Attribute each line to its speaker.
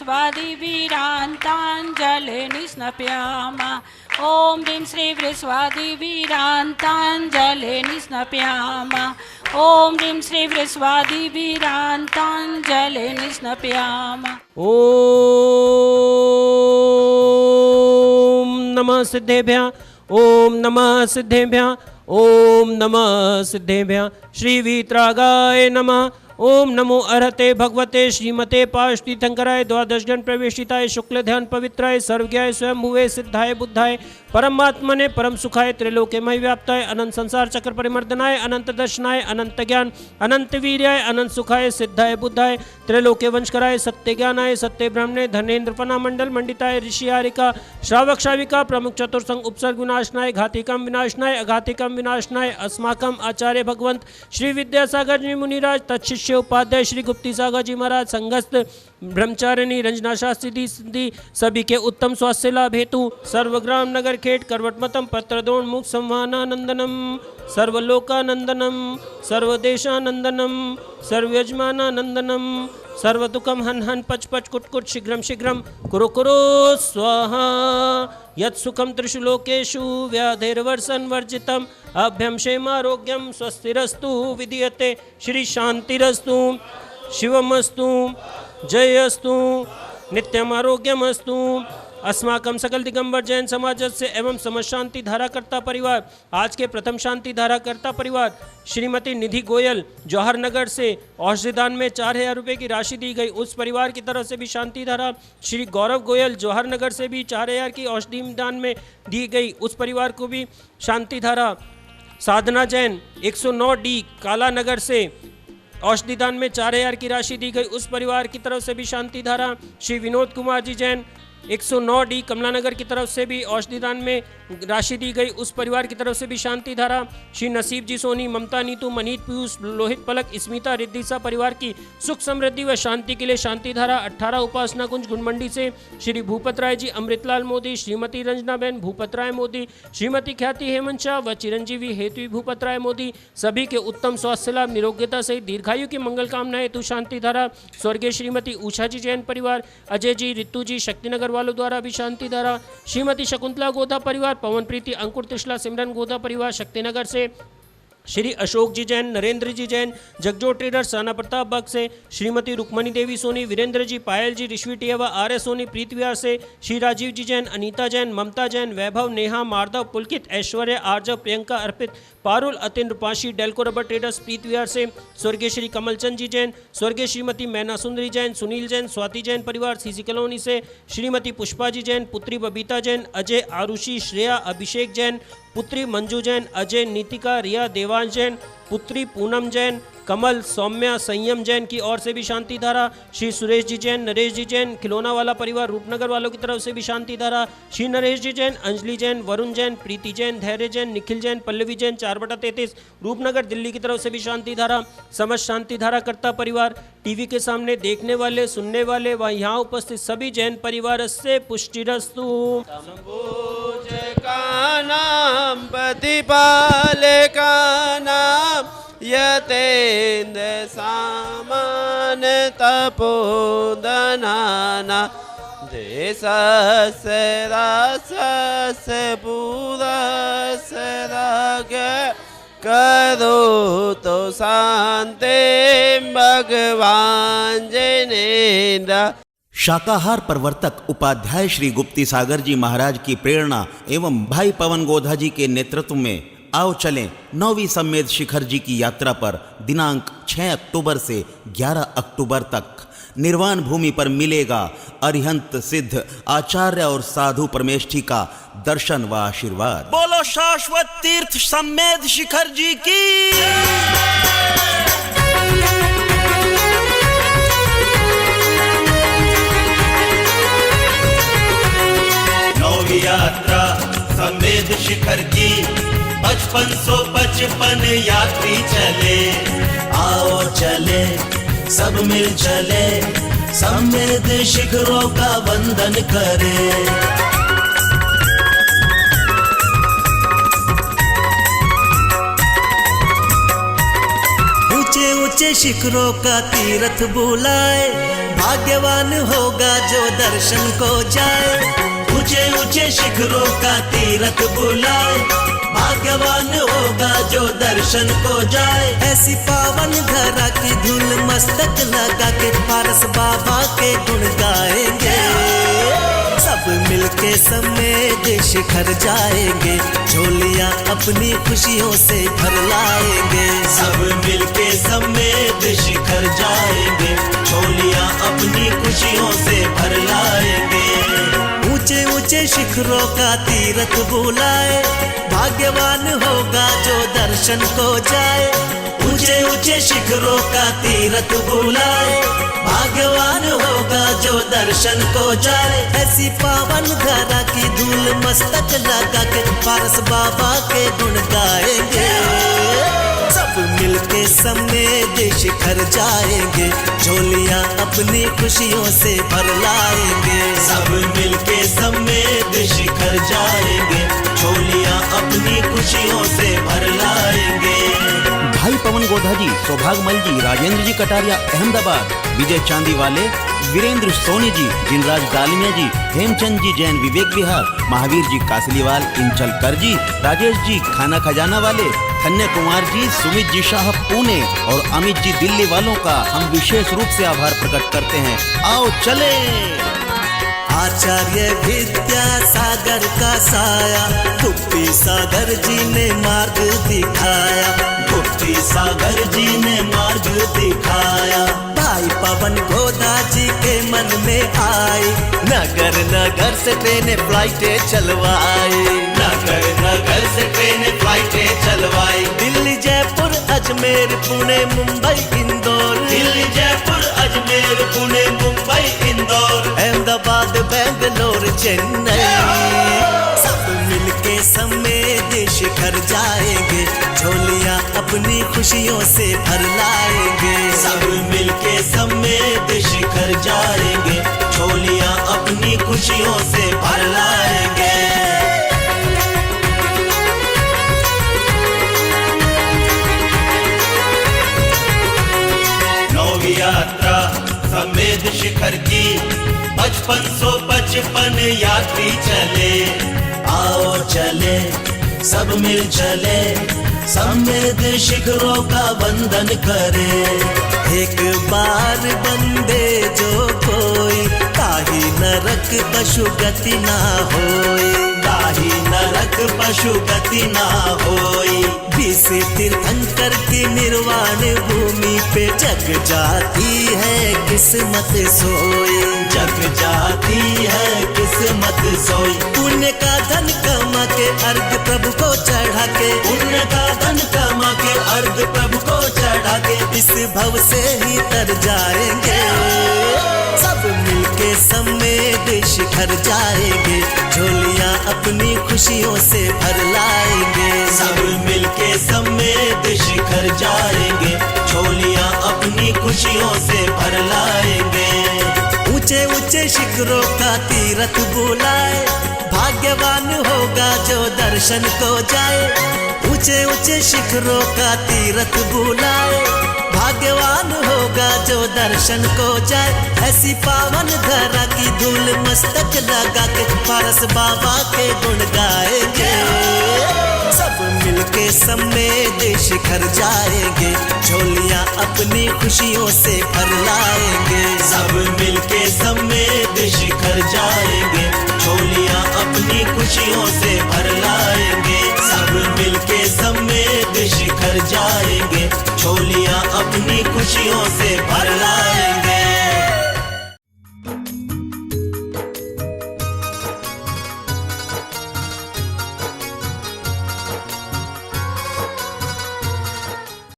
Speaker 1: वृस्वादिवीरान्ताञ्जलिर्निस्नप्यामा ॐ ह्रीं श्री वृस्वादिवीरान्ताञ्जलिर्निस्नप्यामा ॐ ह्रीं श्री वृस्वादिवीरान्ताञ्जलिर्निस्नप्यामा।
Speaker 2: ॐ नमः सिद्धेभ्यः ॐ नमः सिद्धेभ्यः ॐ नमः सिद्धेभ्यः। श्री वीतरागाय नमः। ओम नमो अर्हते भगवते श्रीमते पार्श्वतीर्थंकराय द्वादश गण प्रवेशिताय शुक्ल ध्यान पवित्राय सर्वज्ञाय स्वयंभुवे सिद्धाय बुद्धाय परमात्मने परम सुखाय त्रैलोक्य मय व्याप्ताय अनंत संसार चक्र परिमर्दनाय अनंत दर्शनाय अनंत ज्ञान अनंत वीर्याय अनंत सुखाय सिद्धाय बुद्धाय त्रैलोक्य वंशकराय सत्य ज्ञानाय सत्य ब्रह्मणे धनेन्द्र फना मंडल मंडिताय ऋषि हारिका श्रावक श्राविका प्रमुख चतुर्संग उपसर्ग विनाशनाय घातिकम विनाशनाय अघातिकम विनाशनाय अस्माकम आचार्य भगवंत श्री विद्यासागर जी मुनिराज तत्शिष्य उपाध्याय श्री गुप्ती सागर जी महाराज संगस्त ब्रह्मचारिणी रंजना शास्त्री सिद्धि सभी के उत्तम स्वास्थ्य लाभ हेतु सर्वग्राम नगर खेट करवटमतम पत्रदोन्मुख संवानानंदनम सर्वलोकानंदनम सर्वदेशानंदनम सर्वयजमानानंदनम सर्वदुखम हन हन पच पच कुट कुट शीघ्रम शीघ्रम कुरु कुरु स्वाहा यत् सुखम त्रिषु लोकेषु व्याधिर्वर्षन् वर्जितम अभ्यम क्षेमारोग्यम स्वस्तिरस्तु विधीयते श्री शांतिरस्तु शिवमस्तु जयस्तु नित्यम आरोग्यमस्तु। अस्माकं सकल दिगंबर जैन समाज से एवं समस्त शांति धाराकर्ता परिवार आज के प्रथम शांति धाराकर्ता परिवार श्रीमती निधि गोयल जौहर नगर से औषधि दान में 4000 रुपये की राशि दी गई। उस परिवार की तरफ से भी शांति धारा। श्री गौरव गोयल जौहर नगर से भी 4000 की औषधि दान में दी गई। उस परिवार को भी शांति धारा। साधना जैन 109 डी काला नगर से औषधि दान में 4000 की राशि दी गई। उस परिवार की तरफ से भी शांति धारा। श्री विनोद कुमार जी जैन 109 डी कमलानगर की तरफ से भी औषधि दान में राशि दी गई। उस परिवार की तरफ से भी शांति धारा। श्री नसीब जी सोनी ममता नीतू मनीत पीयूष लोहित पलक स्मिता रिद्धिसा परिवार की सुख समृद्धि व शांति के लिए शांति धारा। 18 उपासना कुंज गुणमंडी से श्री भूपत राय जी अमृतलाल मोदी श्रीमती रंजना बहन भूपत राय मोदी श्रीमती ख्याति हेमंत शाह व चिरंजीवी हेतु भूपत राय मोदी सभी के उत्तम स्वास्थ्य लाभ निरोग्यता सहित दीर्घायु की मंगल कामना हेतु शांति धारा। स्वर्गीय श्रीमती उषा जी जैन परिवार अजय जी रितु जी शक्तिनगर वालों द्वारा भी शांति धारा। श्रीमती शकुंतला गोधा परिवार पवन प्रीति अंकुर त्रिशला सिमरन गोधा परिवार शक्तिनगर से श्री अशोक जी जैन नरेंद्र जी जैन जगजो ट्रेडर्स राणा प्रताप बाग से श्रीमती रुक्मणी देवी सोनी वीरेंद्र जी पायल जी ऋषि टियावा आर्य सोनी प्रीत विहार से Shri Rajiv ji Jain Anita Jain Mamta Jain Vaibhav Neha Mardav Pulkit Aishwarya Arjav Priyanka Arpit Parul Atin Rupashi Delco rubber traders Preet Vihar से स्वर्गीय श्री कमलचंद जी जैन स्वर्गीय श्रीमती मैना सुंदरी जैन सुनील जैन स्वाति जैन परिवार सीसी कॉलोनी से श्रीमती पुष्पा जी जैन पुत्री बबीता जैन अजय आरुषि श्रेया अभिषेक जैन पुत्री मंजू जैन अजय नीतिका रिया देवांश जैन पुत्री पूनम जैन कमल सौम्या संयम जैन की ओर से भी शांति धारा। श्री सुरेश जी जैन नरेश जी जैन खिलौना वाला परिवार रूपनगर वालों की तरफ से भी शांति धारा। श्री नरेश जी जैन अंजलि जैन वरुण जैन प्रीति जैन धैर्य जैन निखिल जैन पल्लवी जैन 4/33 रूपनगर दिल्ली की तरफ से भी शांति धारा। समस्त शांति धारा करता परिवार टीवी के सामने देखने वाले सुनने वाले व यहाँ उपस्थित सभी जैन परिवार से पुष्टिरस्तु।
Speaker 3: यतेन्द्र सामान तपोदनाना देशस्य रासस्य बुधस्य राग करो तो शांति भगवान जिनेन्द्र।
Speaker 4: शाकाहार प्रवर्तक उपाध्याय श्री गुप्ती सागर जी महाराज की प्रेरणा एवं भाई पवन गोधा जी के नेतृत्व में आओ चलें 9वीं सम्मेद शिखर जी की यात्रा पर दिनांक 6 अक्टूबर से 11 अक्टूबर तक निर्वाण भूमि पर मिलेगा अरिहंत सिद्ध आचार्य और साधु परमेष्ठी का दर्शन व आशीर्वाद। बोलो शाश्वत तीर्थ सम्मेद शिखर जी की।
Speaker 5: नौवीं यात्रा सम्मेद शिखर की 5555 यात्री चले। आओ चले सब मिल चले सम्मेद शिखरों का वंदन करे। ऊंचे ऊंचे शिखरों का तीर्थ बुलाए भाग्यवान होगा जो दर्शन को जाए, ऊंचे ऊंचे शिखरों का तीरथ बुलाए। भाग्यवान होगा जो दर्शन को जाए, ऐसी पावन धरा की धूल मस्तक लगा के पारस बाबा के गुण गाएंगे। सब मिलके समेत शिखर जाएंगे, झोलियां अपनी खुशियों से भर लाएंगे। सब मिलके समेत शिखर जाएंगे, झोलियां अपनी खुशियों से भर लाएंगे। ऊंचे ऊंचे शिखरों का तीरथ बुलाए, भाग्यवान होगा जो दर्शन को जाए। ऊंचे ऊंचे शिखरों का तीरथ बुलाए, भाग्यवान होगा जो दर्शन को जाए। ऐसी पावन धरा की धूल मस्तक लगा के पारस बाबा के गुण गाएंगे। सब मिलके समेत शिखर जाएंगे, झोलियां अपनी खुशियों से भर लाएंगे। सब मिलके समेत शिखर जाएंगे, झोलियां अपनी खुशियों से भर लाएंगे।
Speaker 4: भाई पवन गोधा जी, सौभागमल जी, राजेंद्र जी कटारिया अहमदाबाद, विजय चांदी वाले, वीरेंद्र सोनी जी, जिनराज डालमिया जी, हेमचंद जी जैन विवेक विहार, महावीर जी कासलीवाल इंचल करजी, राजेश जी खाना खजाना वाले, कन्या कुमार जी, सुमित जी शाह पुणे और अमित जी दिल्ली वालों का हम विशेष रूप से आभार प्रकट करते हैं। आओ चले।
Speaker 5: आचार्य विद्यासागर का साया, गुप्ती सागर जी ने मार्ग दिखाया। गुप्ती सागर जी ने मार्ग दिखाया। भाई पवन गोधा जी के मन में आई, नगर नगर से ट्रेनें फ्लाइटें चलवाई। नगर नगर से ट्रेनें फ्लाइटें चलवाई। दिल्ली जयपुर अजमेर पुणे मुंबई इंदौर। दिल्ली जयपुर अजमेर पुणे मुंबई इंदौर। अहमदाबाद बेंगलोर चेन्नई। सब मिलके समेत शिखर जाएंगे, झोलियां अपनी खुशियों से भर लाएंगे। सब मिलके समेत शिखर जाएंगे, झोलियां अपनी खुशियों से भर लाएंगे। नौवीं यात्रा समेत शिखर की 5555 यात्री चले। आओ चले, सब मिल चले, समेत शिखरों का वंदन करे। एक बार बंदे जो कोई, ताही नरक पशु गति ना होई। ताही नरक पशु गति ना होई। 20 तीर्थंकर की निर्वाण भूमि पे जग जाती है किस्मत सोई। जग जाती है किस्मत सोई। पुण्य का धन कमा के अर्घ प्रभु को चढ़ा के। पुण्य का धन कमा के अर्घ प्रभु को चढ़ा के इस भव से ही तर जाएंगे। सब मिलके समेत शिखर जाएंगे, झोलियां अपनी खुशियों से भर लाएंगे। सब मिलके समेत शिखर जाएंगे, झोलियां अपनी खुशियों से भर लाएंगे। ऊंचे ऊंचे शिखरों का तीरथ बुलाए, भाग्यवान होगा जो दर्शन को जाए। ऊंचे ऊंचे शिखरों का तीरथ बुलाए, भाग्यवान होगा जो दर्शन को जाए। ऐसी पावन धरा की धूल मस्तक लगा के पारस बाबा के गुण गाएंगे। सब मिलके समेत शिखर जाएंगे, झोलियां अपनी खुशियों से भर लाएंगे। सब मिलके समेत शिखर जाएंगे, झोलियां अपनी खुशियों से भर लाएंगे। सब मिलके समेत शिखर जाएंगे, झोलियां अपनी खुशियों से भर